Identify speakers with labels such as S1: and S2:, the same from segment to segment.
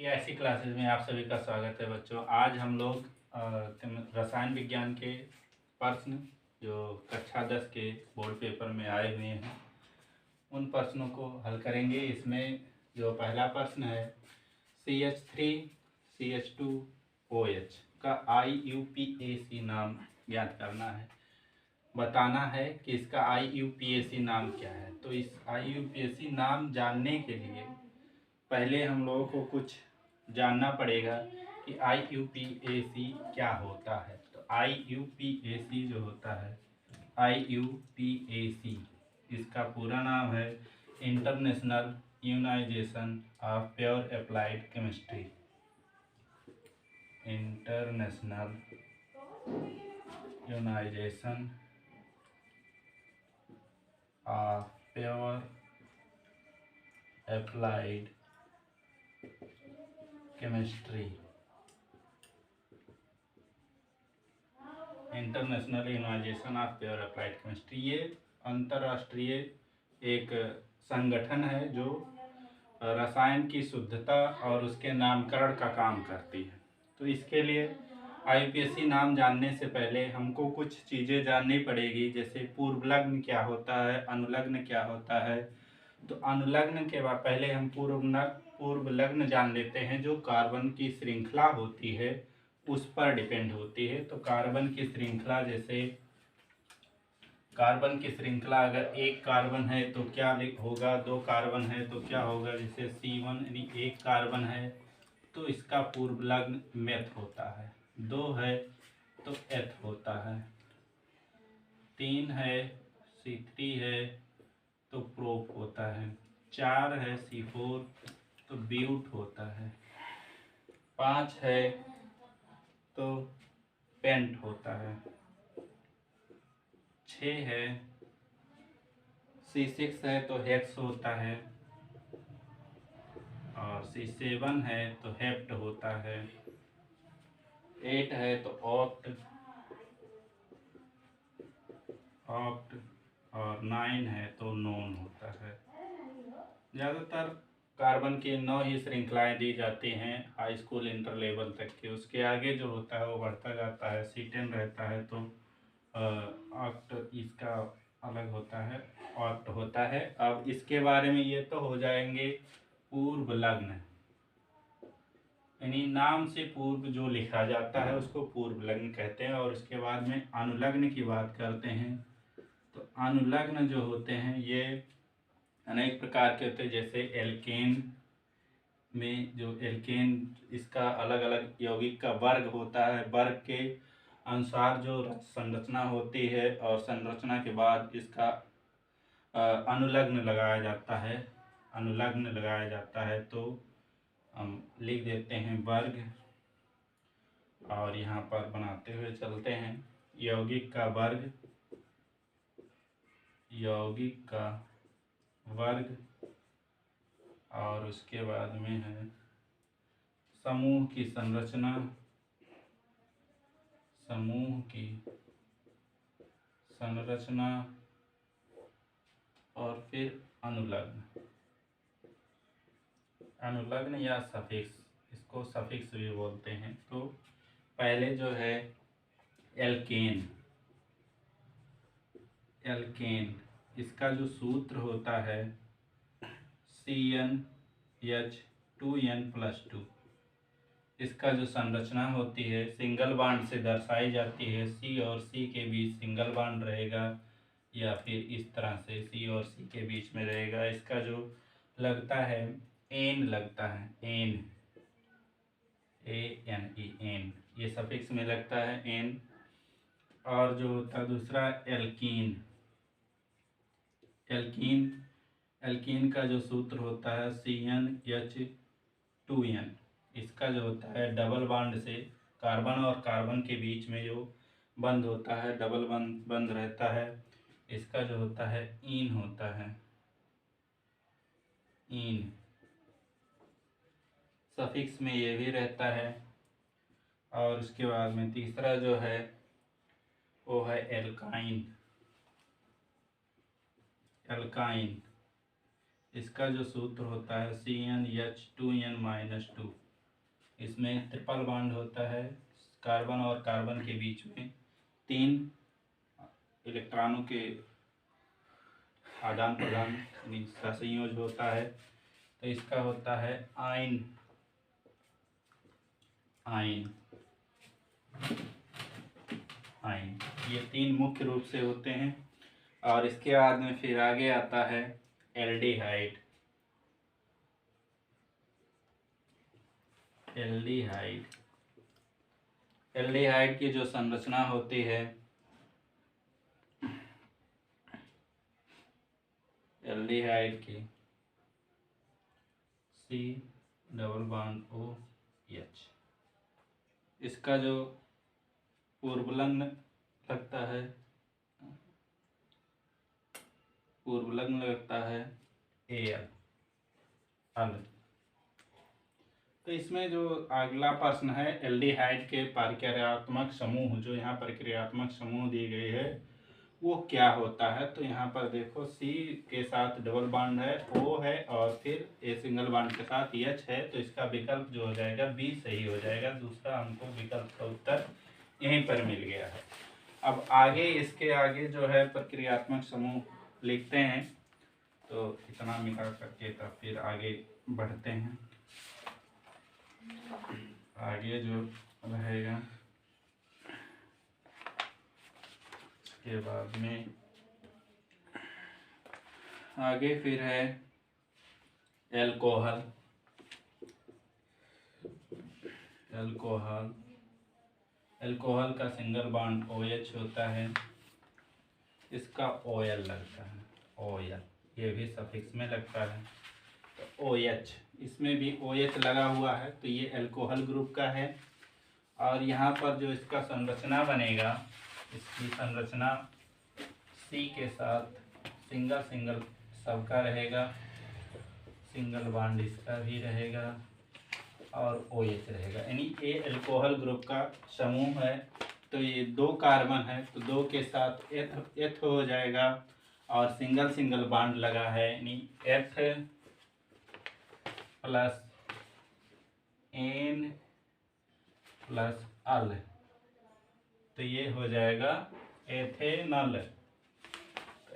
S1: AIC classes में आप सभी का स्वागत है बच्चों। आज हम लोग रसायन विज्ञान के प्रश्न जो कक्षा 10 के बोर्ड पेपर में आए हुए हैं उन प्रश्नों को हल करेंगे। इसमें जो पहला प्रश्न है CH3CH2OH का IUPAC नाम ज्ञात करना है। बताना है कि इसका IUPAC नाम क्या है। तो इस IUPAC नाम जानने के लिए पहले हम लोगों को कुछ जानना पड़ेगा कि IUPAC क्या होता है। तो IUPAC जो होता है, IUPAC इसका पूरा नाम है international unionisation of pure applied chemistry. International unionisation of pure applied chemistry. International unionisation of pure applied chemistry ये अंतर्राष्ट्रीय एक संगठन है जो रसायन की शुद्धता और उसके नामकरण का काम करती है। तो इसके लिए IUPAC नाम जानने से पहले हमको कुछ चीज़ें जाननी पड़ेगी, जैसे पूर्वलग्न क्या होता है, अनुलग्न क्या होता है। तो अनुलग्न के बाद पहले हम पूर्वलग्न जान लेते हैं, जो कार्बन की श्रृंखला होती है उस पर डिपेंड होती है। तो कार्बन की श्रृंखला, जैसे कार्बन की श्रृंखला अगर एक कार्बन है तो क्या होगा, दो कार्बन है तो क्या होगा। जैसे C1 यानी एक कार्बन है तो इसका पूर्वलग्न मेथ होता है, दो है तो एथ होता है, तीन है C3 है तो प्रोप होता है, चार है C4 तो ब्यूट होता है, पाँच है तो पेंट होता है, छः है C6 है तो हेक्स होता है, और C7 है तो हेप्ट होता है, 8 है तो ऑक्ट और 9 है तो नॉन होता है। ज़्यादातर कार्बन की 9 ही श्रृंखलाएं दी जाती हैं हाई स्कूल इंटर लेवल तक के। उसके आगे जो होता है वो बढ़ता जाता है, C10 रहता है तो ऑक्ट इसका अलग होता है, ऑक्ट होता है। अब इसके बारे में ये तो हो जाएंगे पूर्वलग्न, यानी नाम से पूर्व जो लिखा जाता है उसको पूर्वलग्न कहते हैं। और उसके बाद में अनुलग्न की बात करते हैं। तो अनुलग्न जो होते हैं ये अनेक प्रकार के होते हैं, जैसे एल्केन में जो एल्केन इसका अलग अलग यौगिक का वर्ग होता है, वर्ग के अनुसार जो संरचना होती है और संरचना के बाद इसका अनुलग्न लगाया जाता है, अनुलग्न लगाया जाता है। तो हम लिख देते हैं वर्ग, और यहाँ पर बनाते हुए चलते हैं यौगिक का वर्ग, यौगिक का वर्ग, और उसके बाद में है समूह की संरचना, समूह की संरचना, और फिर अनुलग्न, अनुलग्न या सफिक्स, इसको सफिक्स भी बोलते हैं। तो पहले जो है एल्केन, एल्केन इसका जो सूत्र होता है CnH2n+2। इसका जो संरचना होती है सिंगल बॉन्ड से दर्शाई जाती है, C और C के बीच सिंगल बॉन्ड रहेगा, या फिर इस तरह से C और C के बीच में रहेगा। इसका जो लगता है एन लगता है, एन, ANE, एन, ये सफिक्स में लगता है एन। और जो होता है दूसरा एल्कीन, एल्कीन, एल्कीन का जो सूत्र होता है CnH2n। इसका जो होता है डबल बॉन्ड से कार्बन और कार्बन के बीच में जो बंद होता है, डबल बंद रहता है, इसका जो होता है ईन होता है, ईन। सफिक्स में ये भी रहता है। और उसके बाद में तीसरा जो है वो है एल्काइन, एल्काइन। इसका जो सूत्र होता है CnH2n-2। इसमें ट्रिपल बॉन्ड होता है, कार्बन और कार्बन के बीच में 3 इलेक्ट्रॉनों के आदान प्रदान का संयोज होता है। तो इसका होता है आयन। आयन आयन ये 3 मुख्य रूप से होते हैं। और इसके बाद में फिर आगे आता है एल्डिहाइड। एल्डिहाइड एल्डिहाइड की जो संरचना होती है, एल्डिहाइड की C⋅OH, इसका जो पूर्वलग्न लगता है, पूर्वलग्न लगता है Al। तो इसमें जो अगला प्रश्न है, एल्डिहाइड के प्रक्रियात्मक समूह, जो यहाँ प्रक्रियात्मक समूह दी गई है वो क्या होता है। तो यहाँ पर देखो C के साथ डबल बॉन्ड है, O है, और फिर A सिंगल बॉन्ड के साथ H है। तो इसका विकल्प जो हो जाएगा B सही हो जाएगा। दूसरा हमको विकल्प का उत्तर यहीं पर मिल गया है। अब आगे इसके आगे जो है प्रक्रियात्मक समूह लिखते हैं। तो इतना मिला करके तब फिर आगे बढ़ते हैं। आगे जो रहेगा के बाद में आगे फिर है एल्कोहल। एल्कोहल का सिंगल बॉन्ड OH होता है, इसका OL लगता है। OL ये भी सफिक्स में लगता है। तो OH, इसमें भी OH लगा हुआ है, तो ये एल्कोहल ग्रुप का है। और यहाँ पर जो इसका संरचना बनेगा, इसकी संरचना C के साथ सिंगल सबका रहेगा, सिंगल बॉन्ड इसका भी रहेगा, और OH रहेगा। यानी ये एल्कोहल ग्रुप का समूह है। तो ये 2 कार्बन है, तो 2 के साथ एथ हो जाएगा, और सिंगल बॉन्ड लगा है, यानी एथ प्लस N प्लस अल, तो ये हो जाएगा एथेनॉल।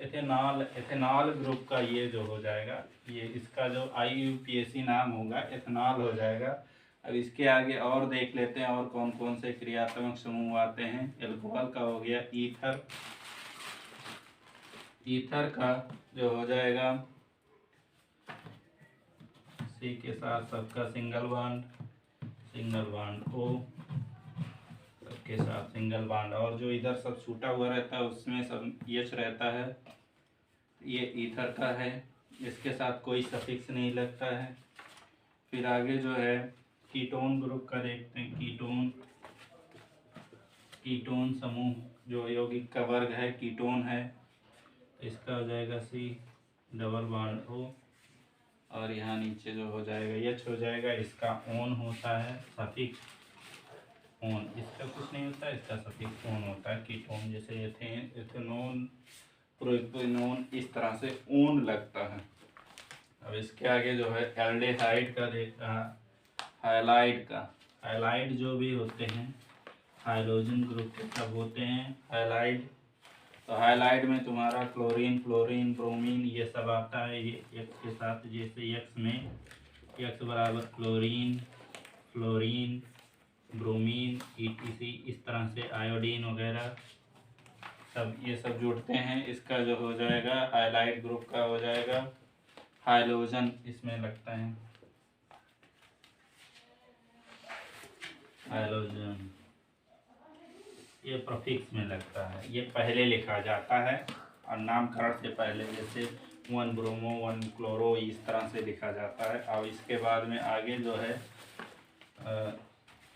S1: एथेनॉल ग्रुप का ये जो हो जाएगा, ये इसका जो IUPAC नाम होगा एथेनॉल हो जाएगा। अब इसके आगे और देख लेते हैं और कौन कौन से क्रियात्मक समूह आते हैं। एल्कोहल का हो गया ईथर। ईथर का जो हो जाएगा C के साथ सबका सिंगल बॉन्ड O, सबके साथ सिंगल बॉन्ड, और जो इधर सब छूटा हुआ रहता है उसमें सब H रहता है। ये ईथर का है, इसके साथ कोई सफिक्स नहीं लगता है। फिर आगे जो है कीटोन ग्रुप का देखते हैं। कीटोन समूह जो यौगिक का वर्ग है, कीटोन है, इसका हो जाएगा C⋅O, और यहाँ नीचे जो हो जाएगा H हो जाएगा। इसका ओन होता है, सफिक्स ओन, इसका कुछ नहीं होता, इसका सफिक्स ओन होता है। कीटोन जैसे एथेनोन, प्रोपेनोन, इस तरह से ओन लगता है। अब इसके आगे जो है एल्डिहाइड का देखा, हाइलाइड जो भी होते हैं हाइड्रोजन ग्रुप के सब होते हैं हाइलाइड। तो हाइलाइड में तुम्हारा क्लोरीन, फ्लोरीन, ब्रोमीन ये सब आता है। ये X के साथ, जैसे X में X बराबर क्लोरीन, फ्लोरीन, ब्रोमीन, ETC, इस तरह से आयोडीन वगैरह सब ये सब जुड़ते हैं। इसका जो हो जाएगा हाइलाइड ग्रुप का हो जाएगा हाइलोजन, इसमें लगता है हाइलोजन, ये प्रीफिक्स में लगता है। ये पहले लिखा जाता है और नामकरण से पहले, जैसे 1 ब्रोमो 1 क्लोरो, इस तरह से लिखा जाता है। अब इसके बाद में आगे जो है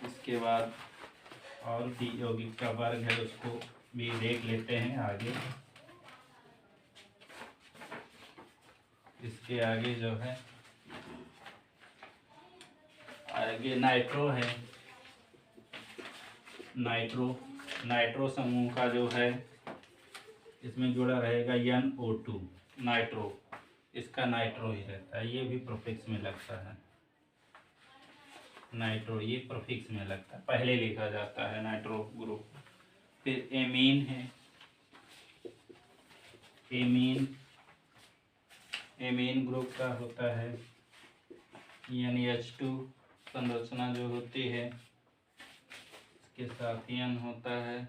S1: इसके बाद और भी यौगिक का वर्ग है, उसको भी देख लेते हैं आगे। इसके आगे जो है आगे नाइट्रो है। नाइट्रो समूह का जो है इसमें जुड़ा रहेगा NO2, नाइट्रो, इसका नाइट्रो ही रहता है, ये भी प्रीफिक्स में लगता है। नाइट्रो ये प्रोफिक्स में लगता है, पहले लिखा जाता है नाइट्रो ग्रुप। फिर एमीन है, एमीन ग्रुप का होता है NH2 संरचना जो होती है, इसके साथ एन होता है,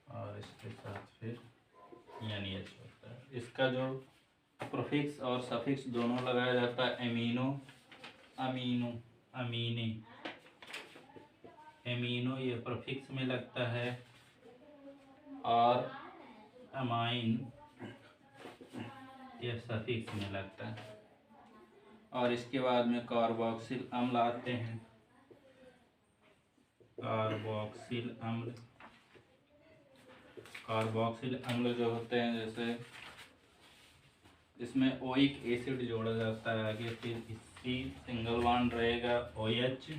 S1: और इसके साथ फिर NH होता है। इसका जो प्रीफिक्स और सफिक्स दोनों लगाया जाता है, एमिनो, अमीनो, अमीने, एमिनो ये प्रीफिक्स में लगता है, और अमाइन ये सफिक्स में लगता है। और इसके बाद में कार्बोक्सिल अम्ल आते हैं, कार्बोक्सिल अम्ल। कार्बोक्सिल अम्ल जो होते हैं, जैसे इसमें ओइक एसिड जोड़ा जाता है आगे, फिर इसकी सिंगल बॉन्ड रहेगा OH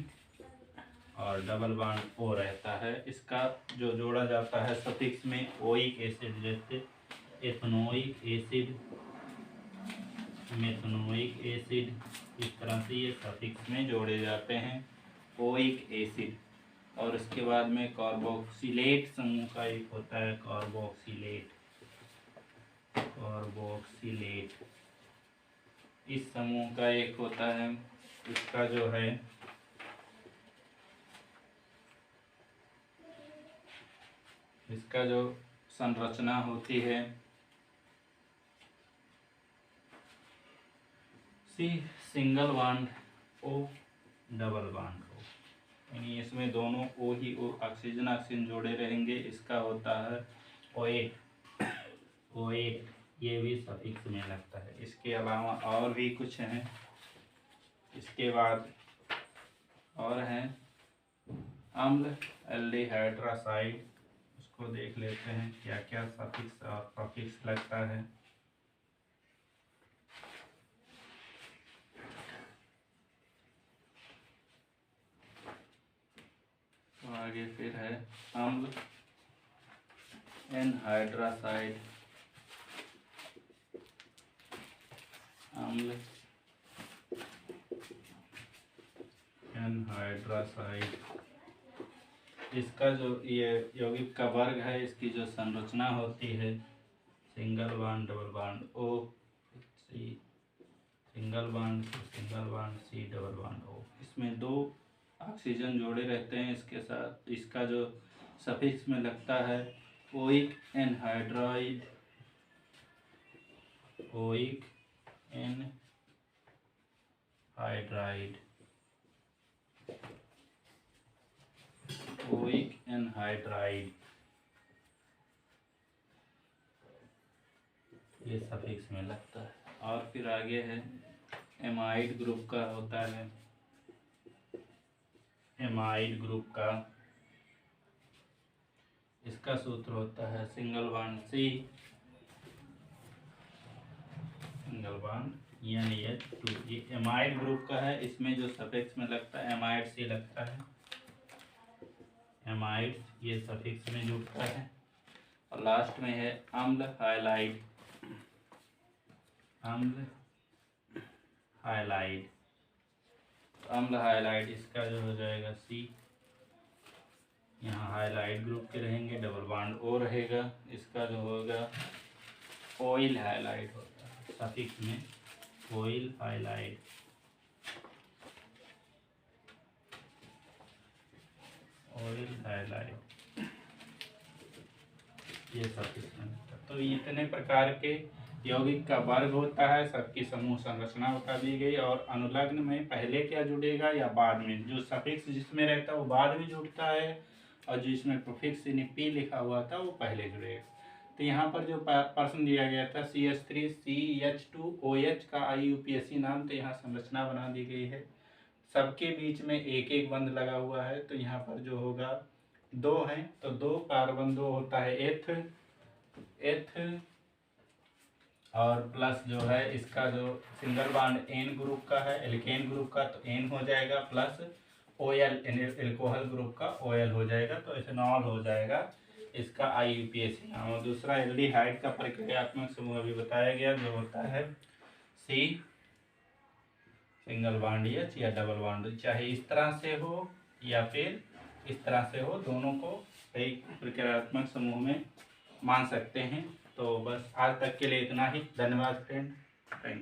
S1: और डबल बॉन्ड O रहता है। इसका जो जोड़ा जाता है सफिक्स में ओइक एसिड, जैसे एथनोइक एसिड, मेथनोइक एसिड, इस तरह से ये सफिक्स में जोड़े जाते हैं ओइक एसिड। और इसके बाद में कार्बोक्सिलेट समूह का एक होता है, कार्बोक्सिलेट, कार्बोक्सिलेट इस समूह का एक होता है। इसका जो है इसका जो संरचना होती है, single bond O double bond O, यानी इसमें दोनों O ही O, ऑक्सीजन ऑक्सीजन जोड़े रहेंगे। इसका होता है OH, ये भी सफिक्स में लगता है। इसके अलावा और भी कुछ हैं। इसके बाद और हैं अम्ल, एल्डिहाइड्रासाइड, उसको देख लेते हैं क्या क्या सफिक्स और प्रीफिक्स लगता है। तो आगे फिर है अम्ल, एनहाइड्रासाइड, अम्ल एनहाइड्रासाइड। इसका जो ये यौगिक का वर्ग है, इसकी जो संरचना होती है, single bond double bond O, C, single bond C, double bond O। इसमें 2 ऑक्सीजन जोड़े रहते हैं। इसके साथ इसका जो सफिक्स में लगता है oic anhydride, oic anhydride, oic anhydride, ये सफिक्स में लगता है। और फिर आगे है एमाइड ग्रुप का होता है, एमाइड ग्रुप का इसका सूत्र होता है single bond C, single bond NH2। ये एमाइड ग्रुप का है। इसमें जो सफिक्स में लगता है एमाइड C लगता है, एमाइड ये सफिक्स में जुड़ता है। और लास्ट में है अम्ल हाइलाइड, अम्ल हाइलाइड, अम्ल हाइलाइड इसका जो हो जाएगा C, यहाँ हाइलाइड ग्रुप के रहेंगे, डबल बॉन्ड O रहेगा। इसका जो होगा ऑयल हाइलाइड होता है, सफिक्स में ऑयल हाइलाइड, ऑयल हाइलाइड ये सफिक्स में। तो इतने प्रकार के यौगिक का वर्ग होता है, सबकी समूह संरचना बता दी गई। और अनुलग्न में पहले क्या जुड़ेगा या बाद में, जो सफिक्स जिसमें रहता है वो बाद में जुड़ता है, और जिसमें प्रीफिक्स P लिखा हुआ था वो पहले जुड़ेगा। तो यहाँ पर जो प्रश्न दिया गया था CH3CH2OH का IUPAC नाम, तो यहाँ संरचना बना दी गई है। सबके बीच में एक एक बंध लगा हुआ है। तो यहाँ पर जो होगा 2 हैं, तो 2 कार्बन 2 होता है एथ और प्लस जो है इसका जो सिंगल बॉन्ड N ग्रुप का है, एल्केन ग्रुप का, तो N हो जाएगा, प्लस OL एल्कोहल ग्रुप का OL हो जाएगा, तो इथेनॉल हो जाएगा इसका IUPAC नाम। और दूसरा एल्डिहाइड का प्रक्रियात्मक समूह अभी बताया गया, जो होता है सी सिंगल बॉन्ड एच या डबल बॉन्ड, चाहे इस तरह से हो या फिर इस तरह से हो, दोनों को एक प्रक्रियात्मक समूह में मान सकते हैं। तो बस आज तक के लिए इतना ही। धन्यवाद फ्रेंड, थैंक यू।